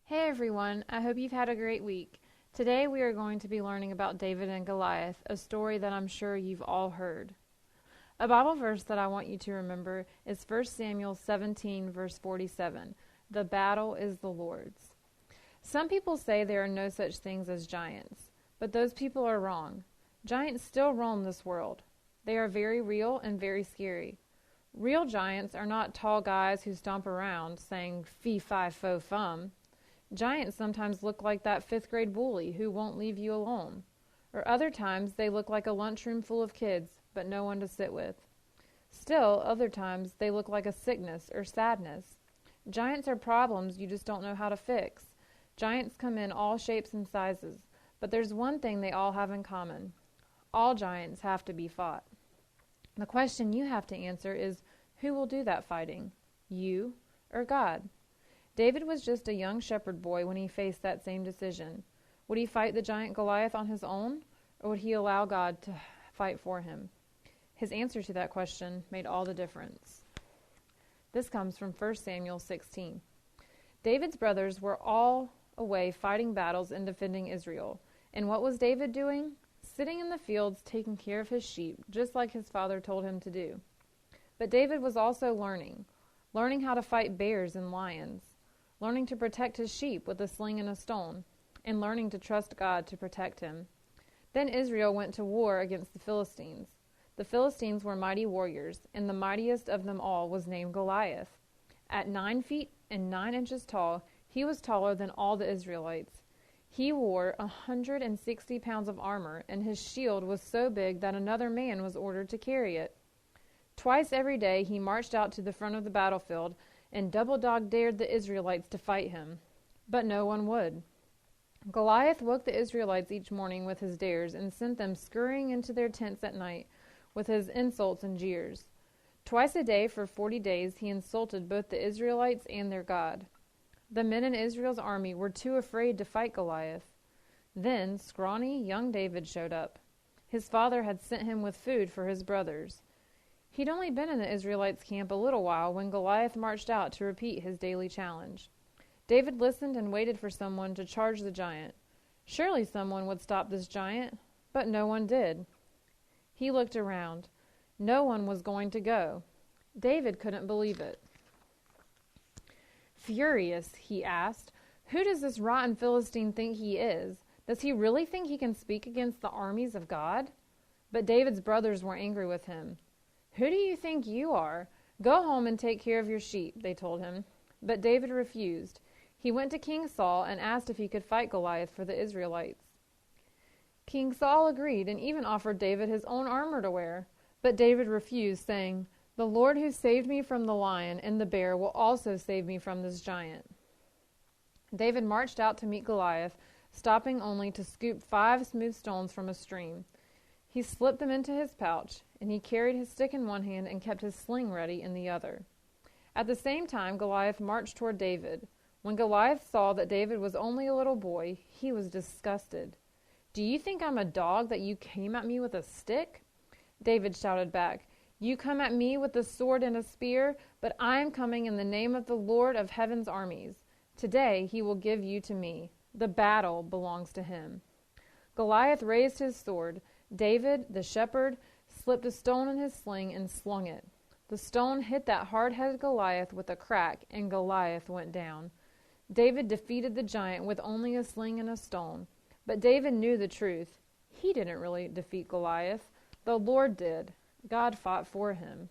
Hey everyone, I hope you've had a great week. Today we are going to be learning about David and Goliath, a story that I'm sure you've all heard. A Bible verse that I want you to remember is 1 Samuel 17 verse 47. The battle is the Lord's. Some people say there are no such things as giants, but those people are wrong. Giants still roam this world. They are very real and very scary. Real giants are not tall guys who stomp around saying fee fi fo fum. Giants sometimes look like that fifth-grade bully who won't leave you alone. Or other times they look like a lunchroom full of kids, but no one to sit with. Still, other times they look like a sickness or sadness. Giants are problems you just don't know how to fix. Giants come in all shapes and sizes, but there's one thing they all have in common. All giants have to be fought. The question you have to answer is, who will do that fighting? You or God? David was just a young shepherd boy when he faced that same decision. Would he fight the giant Goliath on his own, or would he allow God to fight for him? His answer to that question made all the difference. This comes from 1 Samuel 16. David's brothers were all away fighting battles and defending Israel. And what was David doing? Sitting in the fields taking care of his sheep, just like his father told him to do. But David was also learning how to fight bears and lions, learning to protect his sheep with a sling and a stone, and learning to trust God to protect him. Then Israel went to war against the Philistines. The Philistines were mighty warriors, and the mightiest of them all was named Goliath. At 9 feet and 9 inches tall, he was taller than all the Israelites. He wore 160 pounds of armor, and his shield was so big that another man was ordered to carry it. Twice every day he marched out to the front of the battlefield and double-dog dared the Israelites to fight him. But no one would. Goliath woke the Israelites each morning with his dares and sent them scurrying into their tents at night with his insults and jeers. Twice a day for 40 days he insulted both the Israelites and their God. The men in Israel's army were too afraid to fight Goliath. Then scrawny young David showed up. His father had sent him with food for his brothers. He'd only been in the Israelites' camp a little while when Goliath marched out to repeat his daily challenge. David listened and waited for someone to charge the giant. Surely someone would stop this giant, but no one did. He looked around. No one was going to go. David couldn't believe it. Furious, he asked, "Who does this rotten Philistine think he is? Does he really think he can speak against the armies of God?" But David's brothers were angry with him. "Who do you think you are? Go home and take care of your sheep," they told him. But David refused. He went to King Saul and asked if he could fight Goliath for the Israelites. King Saul agreed and even offered David his own armor to wear. But David refused, saying, "The Lord who saved me from the lion and the bear will also save me from this giant." David marched out to meet Goliath, stopping only to scoop 5 smooth stones from a stream. He slipped them into his pouch, and he carried his stick in one hand and kept his sling ready in the other. At the same time, Goliath marched toward David. When Goliath saw that David was only a little boy, he was disgusted. "Do you think I'm a dog that you came at me with a stick?" David shouted back, "You come at me with a sword and a spear, but I am coming in the name of the Lord of heaven's armies. Today he will give you to me. The battle belongs to him." Goliath raised his sword. David, the shepherd, slipped a stone in his sling and slung it. The stone hit that hard-headed Goliath with a crack, and Goliath went down. David defeated the giant with only a sling and a stone. But David knew the truth. He didn't really defeat Goliath. The Lord did. God fought for him.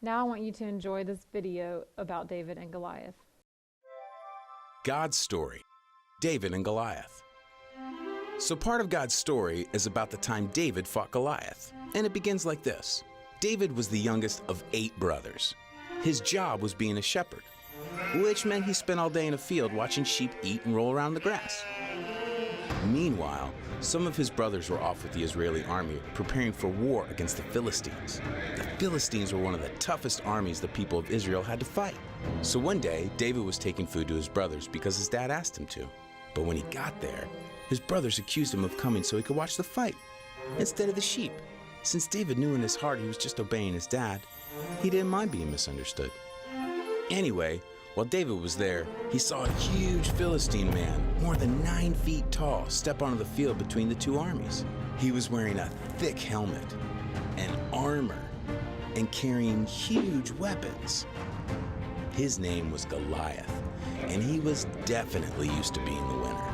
Now I want you to enjoy this video about David and Goliath. God's story, David and Goliath. So part of God's story is about the time David fought Goliath, and it begins like this. David was the youngest of 8 brothers. His job was being a shepherd, which meant he spent all day in a field watching sheep eat and roll around the grass. Meanwhile, some of his brothers were off with the Israeli army preparing for war against the Philistines. The Philistines were one of the toughest armies the people of Israel had to fight. So one day, David was taking food to his brothers because his dad asked him to. But when he got there, his brothers accused him of coming so he could watch the fight instead of the sheep. Since David knew in his heart he was just obeying his dad, he didn't mind being misunderstood. Anyway, While David was there, he saw a huge Philistine man, more than 9 feet tall, step onto the field between the two armies. He was wearing a thick helmet and armor and carrying huge weapons. His name was Goliath, and he was definitely used to being the winner.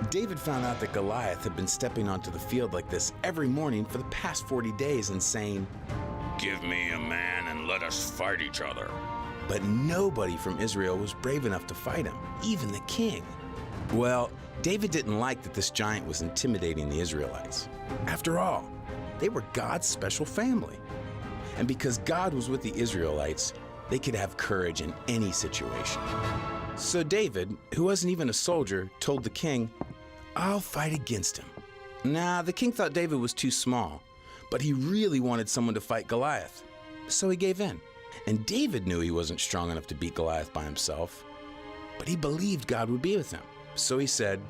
David found out that Goliath had been stepping onto the field like this every morning for the past 40 days and saying, "Give me a man and let us fight each other." But nobody from Israel was brave enough to fight him, even the king. Well, David didn't like that this giant was intimidating the Israelites. After all, they were God's special family. And because God was with the Israelites, they could have courage in any situation. So David, who wasn't even a soldier, told the king, "I'll fight against him." Nah, the king thought David was too small, but he really wanted someone to fight Goliath. So he gave in. And David knew he wasn't strong enough to beat Goliath by himself, but he believed God would be with him. So he said,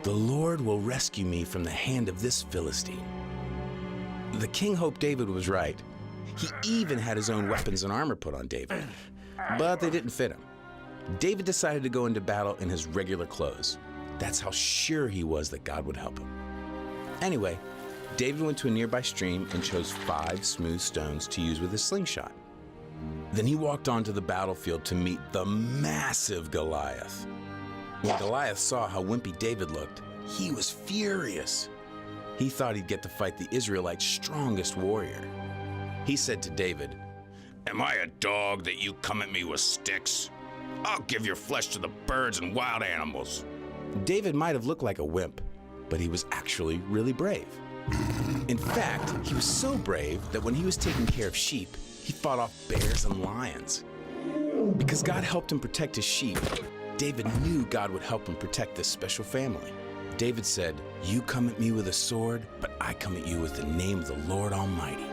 "The Lord will rescue me from the hand of this Philistine." The king hoped David was right. He even had his own weapons and armor put on David, but they didn't fit him. David decided to go into battle in his regular clothes. That's how sure he was that God would help him. Anyway, David went to a nearby stream and chose 5 smooth stones to use with his slingshot. Then he walked onto the battlefield to meet the massive Goliath. When Goliath saw how wimpy David looked, he was furious. He thought he'd get to fight the Israelites' strongest warrior. He said to David, "Am I a dog that you come at me with sticks? I'll give your flesh to the birds and wild animals." David might have looked like a wimp, but he was actually really brave. In fact, he was so brave that when he was taking care of sheep, he fought off bears and lions. Because God helped him protect his sheep, David knew God would help him protect this special family. David said, "You come at me with a sword, but I come at you with the name of the Lord Almighty."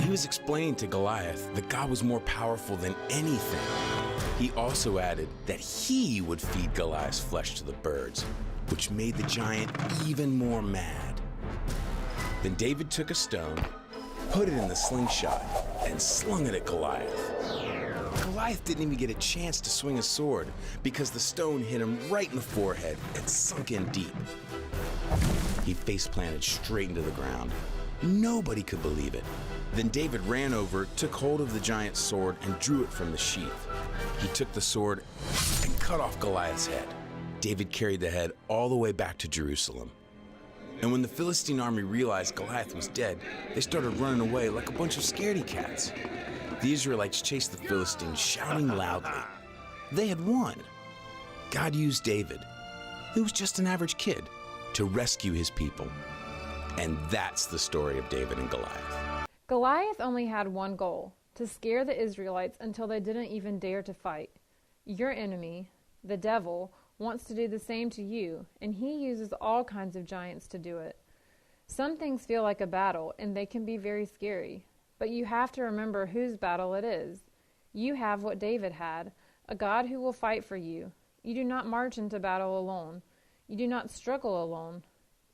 He was explaining to Goliath that God was more powerful than anything. He also added that he would feed Goliath's flesh to the birds, which made the giant even more mad. Then David took a stone, put it in the slingshot, and slung it at Goliath. Goliath didn't even get a chance to swing a sword because the stone hit him right in the forehead and sunk in deep. He face-planted straight into the ground. Nobody could believe it. Then David ran over, took hold of the giant's sword, and drew it from the sheath. He took the sword and cut off Goliath's head. David carried the head all the way back to Jerusalem. And when the Philistine army realized Goliath was dead, they started running away like a bunch of scaredy cats. The Israelites chased the Philistines, shouting loudly. They had won. God used David, who was just an average kid, to rescue his people. And that's the story of David and Goliath. Goliath only had one goal, to scare the Israelites until they didn't even dare to fight. Your enemy, the devil, wants to do the same to you, and he uses all kinds of giants to do it. Some things feel like a battle, and they can be very scary. But you have to remember whose battle it is. You have what David had, a God who will fight for you. You do not march into battle alone. You do not struggle alone.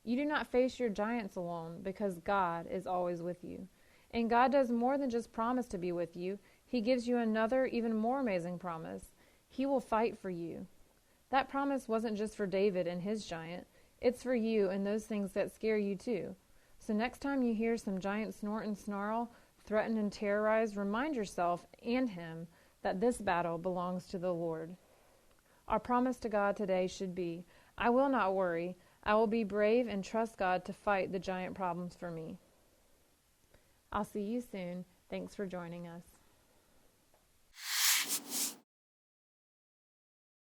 You do not face your giants alone, because God is always with you. And God does more than just promise to be with you. He gives you another, even more amazing promise. He will fight for you. That promise wasn't just for David and his giant. It's for you and those things that scare you too. So next time you hear some giant snort and snarl, threaten and terrorize, remind yourself and him that this battle belongs to the Lord. Our promise to God today should be, I will not worry. I will be brave and trust God to fight the giant problems for me. I'll see you soon. Thanks for joining us.